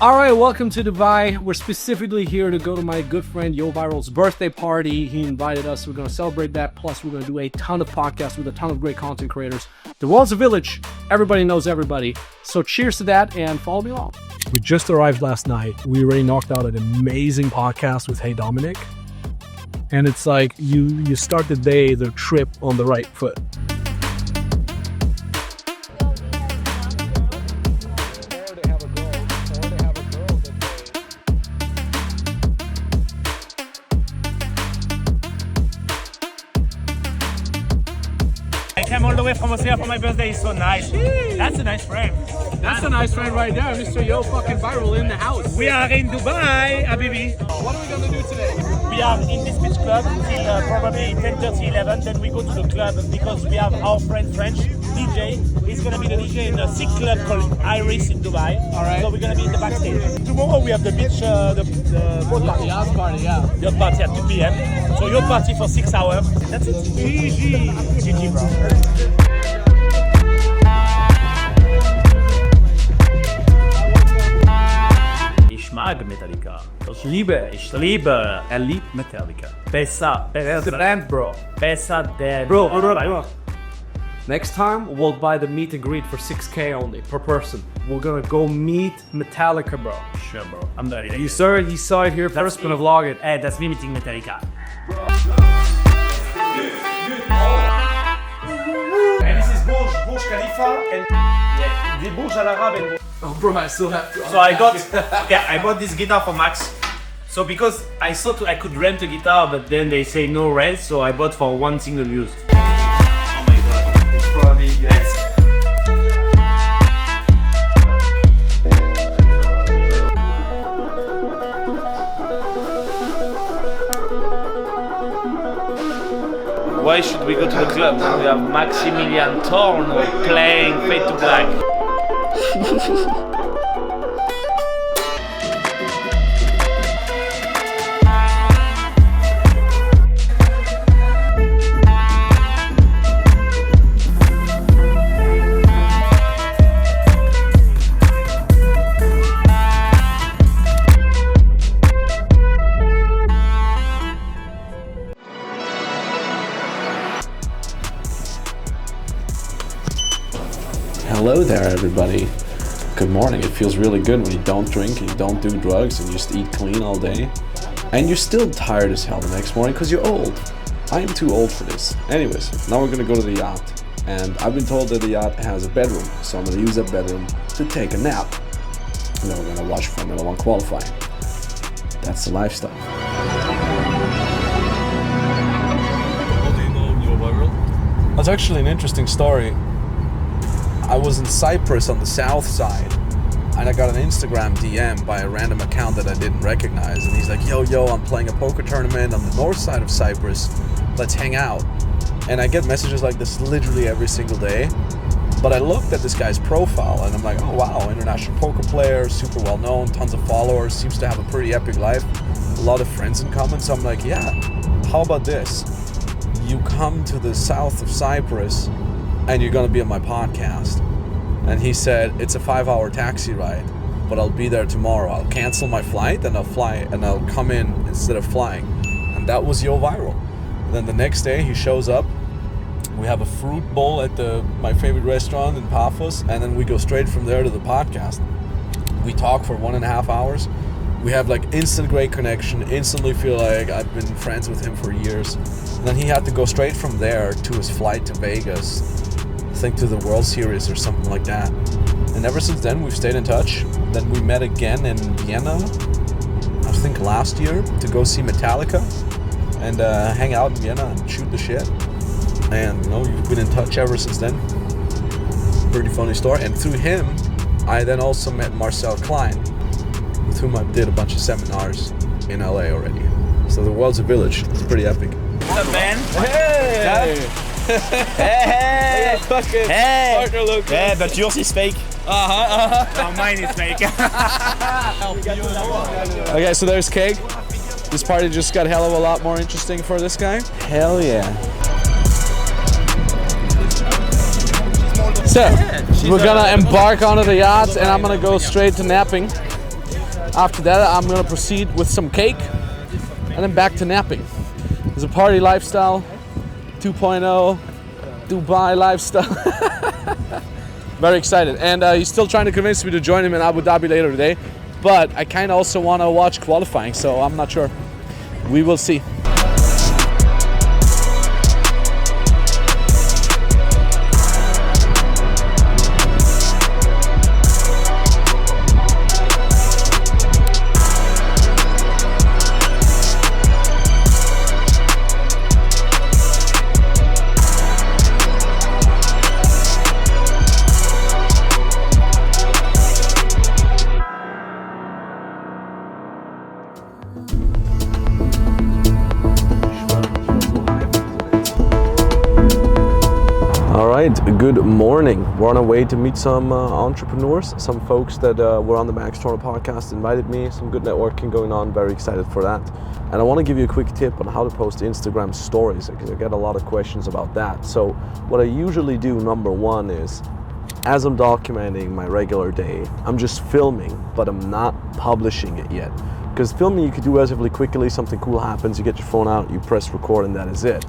All right, welcome to Dubai. We're specifically here to go to my good friend Yoh Viral's birthday party. He invited us. We're going to celebrate that. Plus, we're going to do a ton of podcasts with a ton of great content creators. The world's a village. Everybody knows everybody. So cheers to that and follow me along. We just arrived last night. We already knocked out an amazing podcast with Hey Dominic. And it's like you start the day, the trip on the right foot. I came all the way from Australia for my birthday. It's so nice. That's a nice friend. That's a nice friend right there, Mr. Yoh fucking Viral in the house. We are in Dubai, Habibi. What are we gonna do today? We are in this beach club till probably 10:30, 11. Then we go to the club because we have our friend French DJ. He's gonna be the DJ in a sick club called Iris in Dubai. All right. So we're gonna be in the backstage. Tomorrow we have the beach, the boat party. Yacht party, yeah. Yacht party at 2 p.m. So yacht party for 6 hours. That's it. GG, bro. Ich mag Metallica. Ich liebe. Liebt Metallica. Besser. Brand, bro. Besser der. Bro. Next time, we'll buy the meet and greet for 6K only per person. We're gonna go meet Metallica, bro. Sure, bro. I'm ready. You saw it here first, gonna vlog it. Hey, that's me meeting Metallica. And this is Burj Khalifa and the Burj Al Arab and Oh, bro, I still have to. So I bought this guitar for Max. So because I thought I could rent a guitar, but then they say no rent, so I bought for one single use. Oh my god, it's probably Why should we go to the club? We have Maximilian Tornow playing Fade to Black. Hello there, everybody. Good morning. It feels really good when you don't drink and you don't do drugs and you just eat clean all day. And you're still tired as hell the next morning because you're old. I am too old for this. Anyways, now we're gonna go to the yacht. And I've been told that the yacht has a bedroom, so I'm gonna use that bedroom to take a nap. And then we're gonna watch Formula 1 qualifying. That's the lifestyle. How do you know Yoh Viral? That's actually an interesting story. I was in Cyprus on the south side, and I got an Instagram DM by a random account that I didn't recognize, and he's like, yo, I'm playing a poker tournament on the north side of Cyprus, let's hang out. And I get messages like this literally every single day, but I looked at this guy's profile and I'm like, oh wow, international poker player, super well known, tons of followers, seems to have a pretty epic life, a lot of friends in common. So I'm like, yeah, how about this? You come to the south of Cyprus and you're gonna be on my podcast. And he said, it's a 5-hour taxi ride, but I'll be there tomorrow. I'll cancel my flight and I'll fly and I'll come in instead of flying. And that was Yoh Viral. Then the next day he shows up. We have a fruit bowl at my favorite restaurant in Paphos, and then we go straight from there to the podcast. We talk for 1.5 hours. We have like instant great connection, instantly feel like I've been friends with him for years. And then he had to go straight from there to his flight to Vegas, I think to the World Series or something like that. And ever since then we've stayed in touch. Then we met again in Vienna, I think last year, to go see Metallica and hang out in Vienna and shoot the shit. And you know, we've been in touch ever since then. Pretty funny story. And through him, I then also met Marcel Klein, with whom I did a bunch of seminars in LA already. So the world's a village. It's pretty epic. What's up, man? Hey! Hey! Fucking Hey! partner look. Yeah, but yours is fake. Uh-huh. No, mine is fake. Okay, so there's cake. This party just got hell of a lot more interesting for this guy. Hell yeah. So, we're gonna embark onto the yacht and I'm gonna go straight to napping. After that, I'm gonna proceed with some cake and then back to napping. It's a party lifestyle, 2.0, Dubai lifestyle. Very excited. And he's still trying to convince me to join him in Abu Dhabi later today. But I kind of also want to watch qualifying, so I'm not sure. We will see. Good morning. We're on our way to meet some entrepreneurs, some folks that were on the Max Tornow podcast, invited me, some good networking going on, very excited for that. And I want to give you a quick tip on how to post Instagram stories, because I get a lot of questions about that. So what I usually do, number one, is as I'm documenting my regular day, I'm just filming, but I'm not publishing it yet. Because filming you could do relatively quickly, something cool happens, you get your phone out, you press record, and that is it.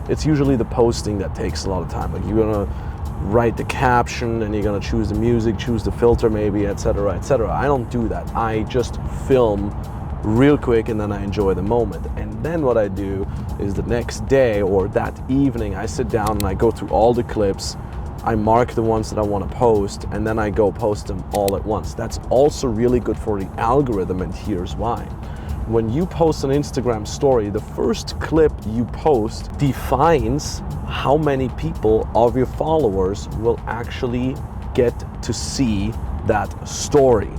It's usually the posting that takes a lot of time. Like you're gonna write the caption and you're gonna choose the music, choose the filter maybe, etc., etc. I don't do that. I just film real quick and then I enjoy the moment. And then what I do is the next day or that evening, I sit down and I go through all the clips, I mark the ones that I want to post, and then I go post them all at once. That's also really good for the algorithm, and here's why. When you post an Instagram story, the first clip you post defines how many people of your followers will actually get to see that story.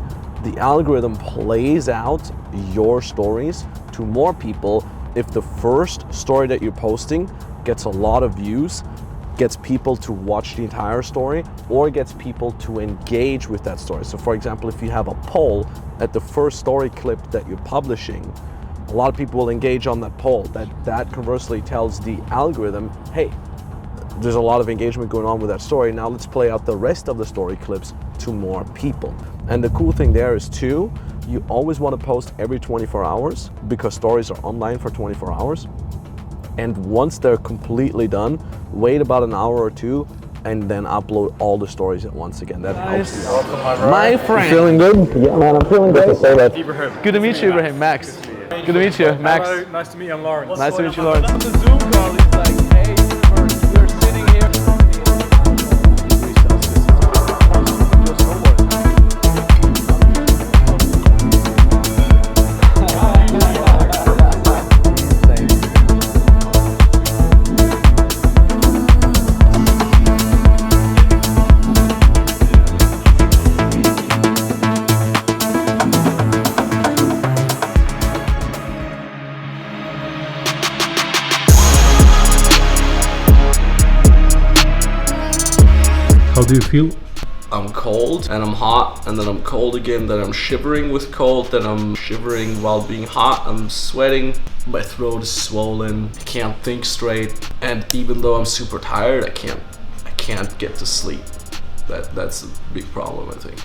The algorithm plays out your stories to more people if the first story that you're posting gets a lot of views, gets people to watch the entire story, or gets people to engage with that story. So for example, if you have a poll at the first story clip that you're publishing, a lot of people will engage on that poll. That conversely tells the algorithm, hey, there's a lot of engagement going on with that story. Now let's play out the rest of the story clips to more people. And the cool thing there is too, you always want to post every 24 hours because stories are online for 24 hours. And once they're completely done, wait about an hour or two and then upload all the stories at once again. That helps you out. My friend. Feeling good? Yeah, man, I'm feeling great. Ibrahim. Good to meet you, Ibrahim. Max. Good to meet you, Max. Hello, nice to meet you. I'm Lawrence. Nice to meet you, Lawrence. On the Zoom call, he's like, hey, we're sitting here. How do you feel? I'm cold and I'm hot and then I'm cold again, then I'm shivering with cold, then I'm shivering while being hot, I'm sweating, my throat is swollen, I can't think straight, and even though I'm super tired, I can't get to sleep. That's a big problem, I think.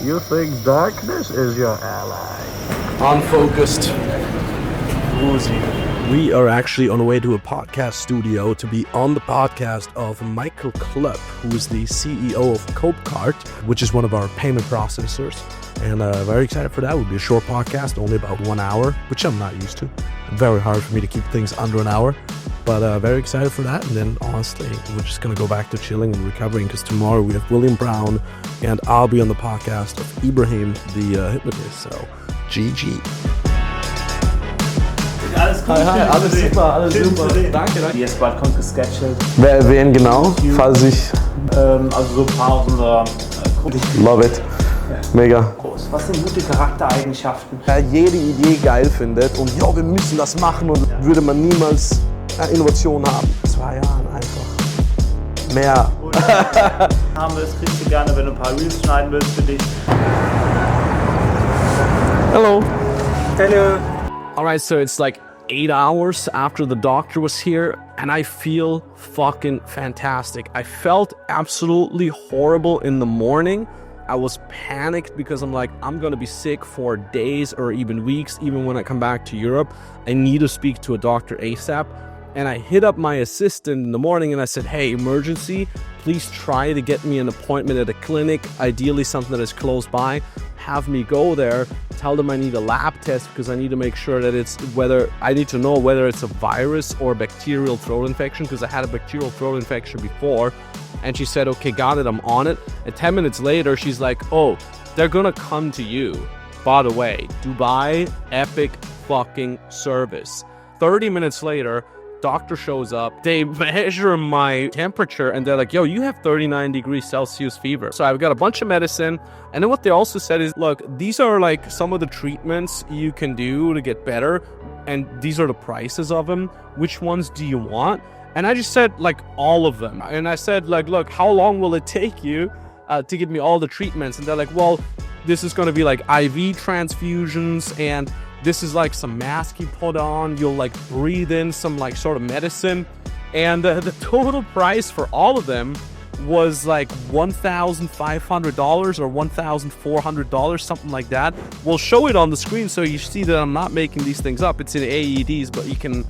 You think darkness is your ally? Unfocused. Woozy. We are actually on our way to a podcast studio to be on the podcast of Michael Klupp, who is the CEO of Copecart, which is one of our payment processors. And very excited for that. It will be a short podcast, only about 1 hour, which I'm not used to. Very hard for me to keep things under an hour. But very excited for that. And then honestly, we're just going to go back to chilling and recovering because tomorrow we have William Brown and I'll be on the podcast of Ibrahim, the hypnotist. So, GG. Hi, alles super. Danke. Wie es bald kommt, gescheduled. Wen genau? Falls ich... Also so ein paar unserer Love it. Mega. Was sind gute Charaktereigenschaften? Der jede Idee geil findet und ja, wir müssen das machen und würde man niemals Innovation haben. 2 Jahren einfach. Mehr. Haben wir das kriegst du gerne, wenn du ein paar Reels schneiden willst für dich. Hello. Hello. All right, so it's like 8 hours after the doctor was here, and I feel fucking fantastic. I felt absolutely horrible in the morning. I was panicked because I'm like, I'm gonna be sick for days or even weeks, even when I come back to Europe. I need to speak to a doctor ASAP. And I hit up my assistant in the morning and I said, hey, emergency, please try to get me an appointment at a clinic, ideally something that is close by. Have me go there, tell them I need a lab test because I need to make sure that I need to know whether it's a virus or bacterial throat infection, because I had a bacterial throat infection before. And she said, okay, got it, I'm on it. And 10 minutes later, she's like, oh, they're gonna come to you. By the way, Dubai, epic fucking service. 30 minutes later, doctor shows up, they measure my temperature and they're like, yo, you have 39 degrees Celsius fever. So I've got a bunch of medicine. And then what they also said is, look, these are like some of the treatments you can do to get better. And these are the prices of them. Which ones do you want? And I just said like all of them. And I said like, look, how long will it take you to give me all the treatments? And they're like, well, this is going to be like IV transfusions, and this is like some mask you put on. You'll like breathe in some like sort of medicine. And the total price for all of them was like $1,500 or $1,400, something like that. We'll show it on the screen so you see that I'm not making these things up. It's in AEDs, but you can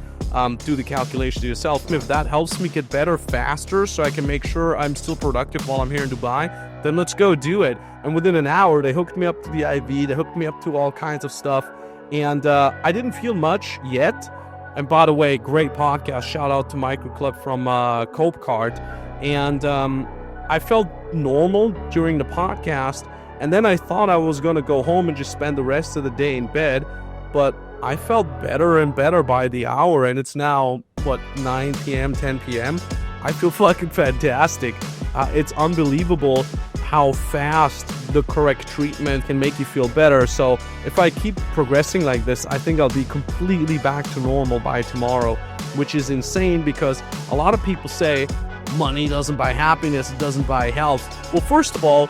do the calculation yourself. If that helps me get better faster so I can make sure I'm still productive while I'm here in Dubai, then let's go do it. And within an hour, they hooked me up to the IV, they hooked me up to all kinds of stuff. And I didn't feel much yet. And by the way, great podcast. Shout out to Michael Club from Cope Cart. And I felt normal during the podcast. And then I thought I was going to go home and just spend the rest of the day in bed. But I felt better and better by the hour. And it's now, 9 p.m., 10 p.m. I feel fucking fantastic. It's unbelievable how fast the correct treatment can make you feel better. So if I keep progressing like this, I think I'll be completely back to normal by tomorrow, which is insane because a lot of people say money doesn't buy happiness, it doesn't buy health. Well, first of all,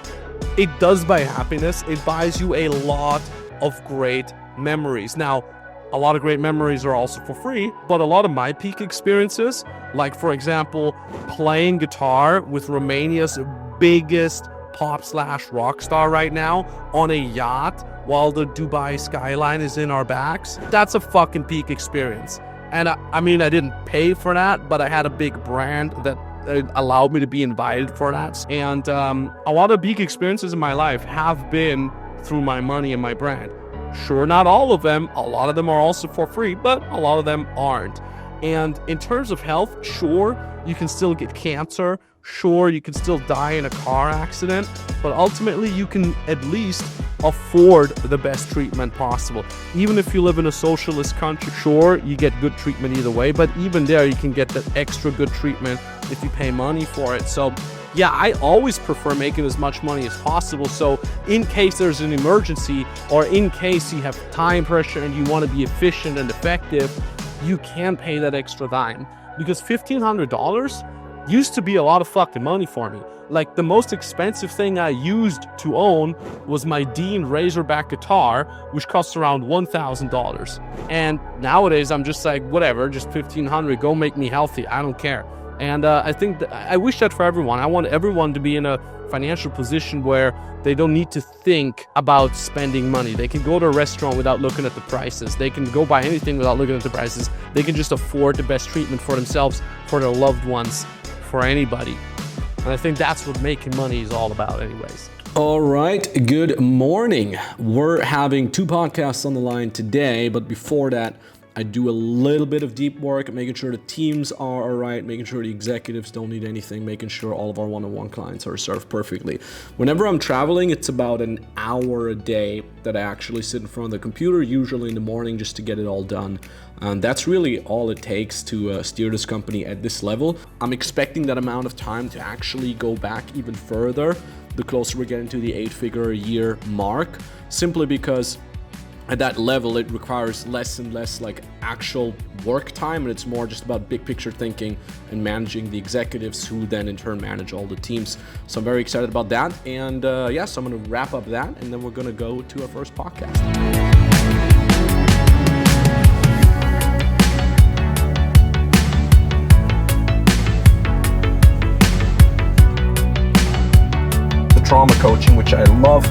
it does buy happiness. It buys you a lot of great memories. Now, a lot of great memories are also for free, but a lot of my peak experiences, like for example, playing guitar with Romania's biggest pop/rock star right now on a yacht while the Dubai skyline is in our backs, that's a fucking peak experience. And I mean, I didn't pay for that, but I had a big brand that allowed me to be invited for that. And a lot of peak experiences in my life have been through my money and my brand. Sure, not all of them. A lot of them are also for free, but a lot of them aren't. And in terms of health, sure, you can still get cancer. Sure, you can still die in a car accident, but ultimately you can at least afford the best treatment possible. Even if you live in a socialist country, sure, you get good treatment either way, but even there you can get that extra good treatment if you pay money for it. So yeah, I always prefer making as much money as possible. So in case there's an emergency or in case you have time pressure and you want to be efficient and effective, you can pay that extra dime, because $1,500 used to be a lot of fucking money for me. Like the most expensive thing I used to own was my Dean Razorback guitar, which costs around $1,000. And nowadays I'm just like, whatever, just $1,500, go make me healthy, I don't care. And I think I wish that for everyone. I want everyone to be in a financial position where they don't need to think about spending money. They can go to a restaurant without looking at the prices. They can go buy anything without looking at the prices. They can just afford the best treatment for themselves, for their loved ones, for anybody. And I think that's what making money is all about anyways. All right, good morning. We're having 2 podcasts on the line today, but before that, I do a little bit of deep work, making sure the teams are all right, making sure the executives don't need anything, making sure all of our one-on-one clients are served perfectly. Whenever I'm traveling, it's about an hour a day that I actually sit in front of the computer, usually in the morning, just to get it all done. And that's really all it takes to steer this company at this level. I'm expecting that amount of time to actually go back even further the closer we're getting to the 8-figure a year mark, simply because at that level it requires less and less like actual work time, and it's more just about big picture thinking and managing the executives, who then in turn manage all the teams. So I'm very excited about that, and yes, I'm going to wrap up that, and then we're going to go to our first podcast. Trauma coaching, which I love.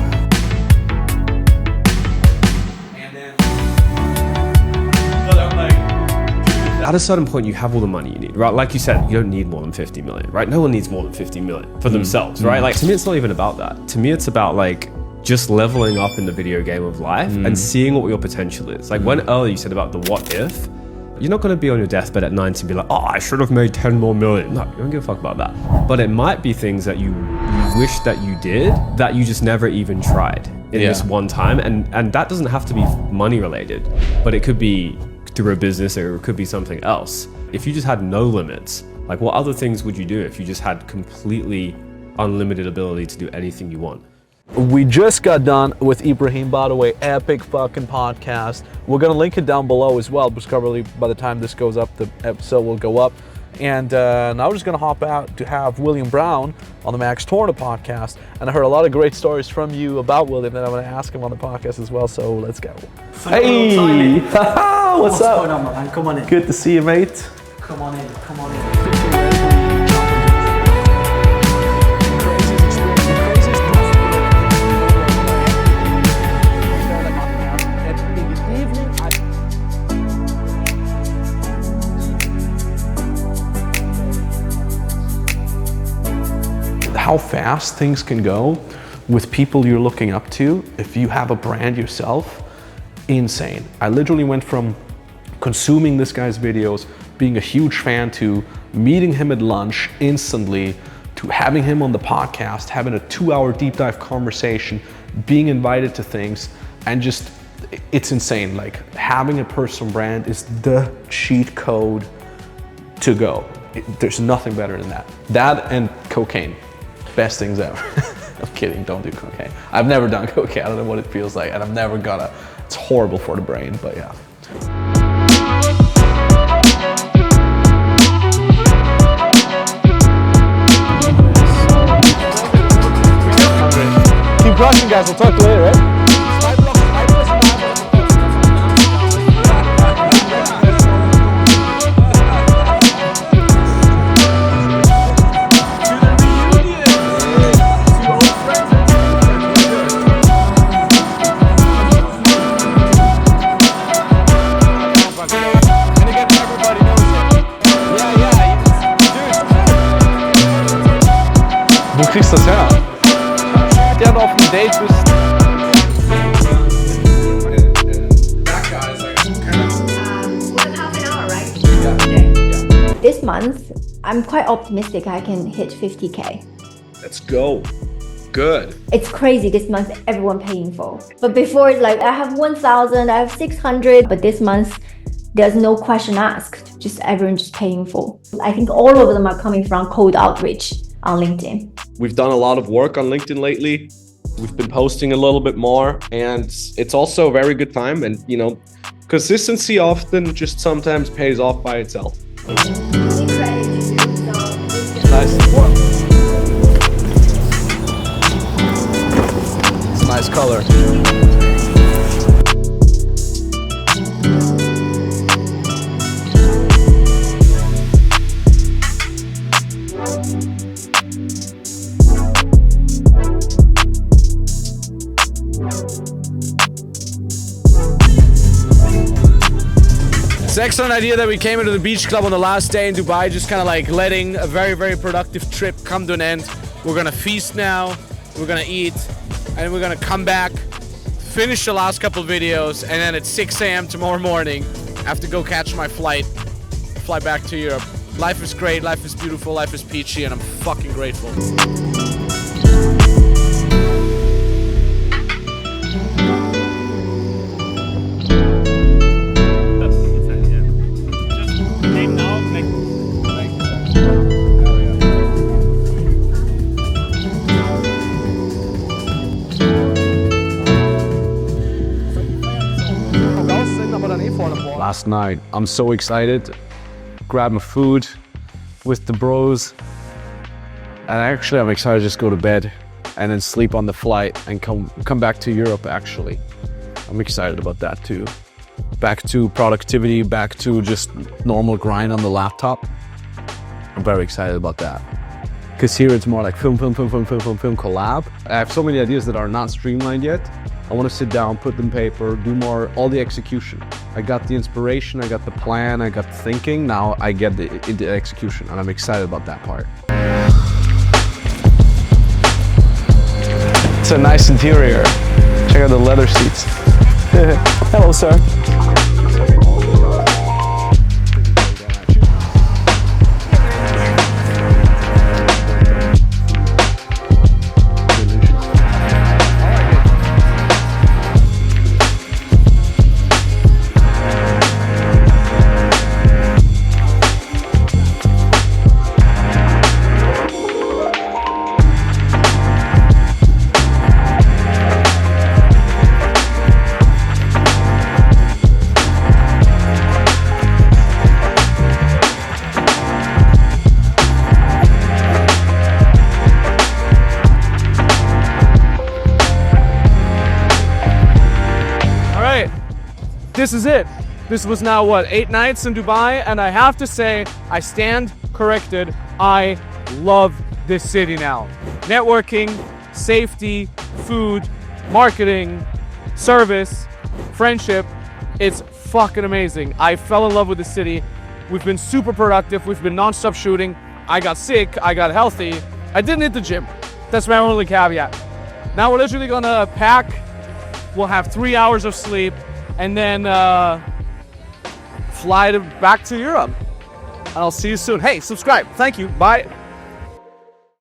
At a certain point, you have all the money you need, right? Like you said, you don't need more than 50 million, right? No one needs more than 50 million for themselves, right? Like, to me, it's not even about that. To me, it's about like just leveling up in the video game of life and seeing what your potential is. Like when earlier you said about the what if, you're not going to be on your deathbed at 90 and be like, oh, I should have made 10 more million. No, you don't give a fuck about that. But it might be things that you wish that you did that you just never even tried in this one time. And that doesn't have to be money related, but it could be through a business, or it could be something else. If you just had no limits, like what other things would you do if you just had completely unlimited ability to do anything you want? We just got done with Ibrahim, by the way, epic fucking podcast. We're gonna link it down below as well, because probably by the time this goes up, the episode will go up. And now we're just gonna hop out to have William Brown on the Max Tornow podcast. And I heard a lot of great stories from you about William that I'm gonna ask him on the podcast as well. So let's go. Hey, what's up? Going on, man? Come on in. Good to see you, mate. Come on in. Come on in. How fast things can go with people you're looking up to if you have a brand yourself, insane. I literally went from consuming this guy's videos, being a huge fan, to meeting him at lunch instantly, to having him on the podcast, having a 2-hour deep dive conversation, being invited to things, and just, it's insane. Like, having a personal brand is the cheat code to go. There's nothing better than that. That and cocaine. Best things ever. I'm kidding, don't do cocaine. I've never done cocaine, I don't know what it feels like, and I'm never gonna. It's horrible for the brain, but yeah. Keep crushing, guys, we'll talk to you later, right? Wo kriegst du das her? Der hat auf einem Date bist. This month, I'm quite optimistic I can hit 50K. Let's go. Good. It's crazy this month, everyone paying full. But before, like, I have 1,000, I have 600, but this month, there's no question asked, just everyone just paying full. I think all of them are coming from cold outreach on LinkedIn. We've done a lot of work on LinkedIn lately. We've been posting a little bit more, and it's also a very good time. And, you know, consistency often just sometimes pays off by itself. Nice. It's a nice color. It's an excellent idea that we came into the beach club on the last day in Dubai, just kind of like letting a very, very productive trip come to an end. We're gonna feast now, we're gonna eat, and we're gonna come back, finish the last couple videos, and then at 6 a.m. tomorrow morning, have to go catch my flight, fly back to Europe. Life is great, life is beautiful, life is peachy, and I'm fucking grateful. Last night, I'm so excited. Grab my food with the bros. And actually, I'm excited to just go to bed and then sleep on the flight and come back to Europe, actually. I'm excited about that too. Back to productivity, back to just normal grind on the laptop. I'm very excited about that. Because here it's more like film, collab. I have so many ideas that are not streamlined yet. I want to sit down, put them paper, do more, all the execution. I got the inspiration, I got the plan, I got the thinking. Now I get the execution, and I'm excited about that part. It's a nice interior. Check out the leather seats. Hello, sir. This is it. This was now, what, 8 nights in Dubai, and I have to say, I stand corrected. I love this city now. Networking, safety, food, marketing, service, friendship. It's fucking amazing. I fell in love with the city. We've been super productive. We've been non-stop shooting. I got sick. I got healthy. I didn't hit the gym. That's my only caveat. Now we're literally gonna pack. We'll have 3 hours of sleep. And then fly back to Europe. And I'll see you soon. Hey, subscribe. Thank you. Bye.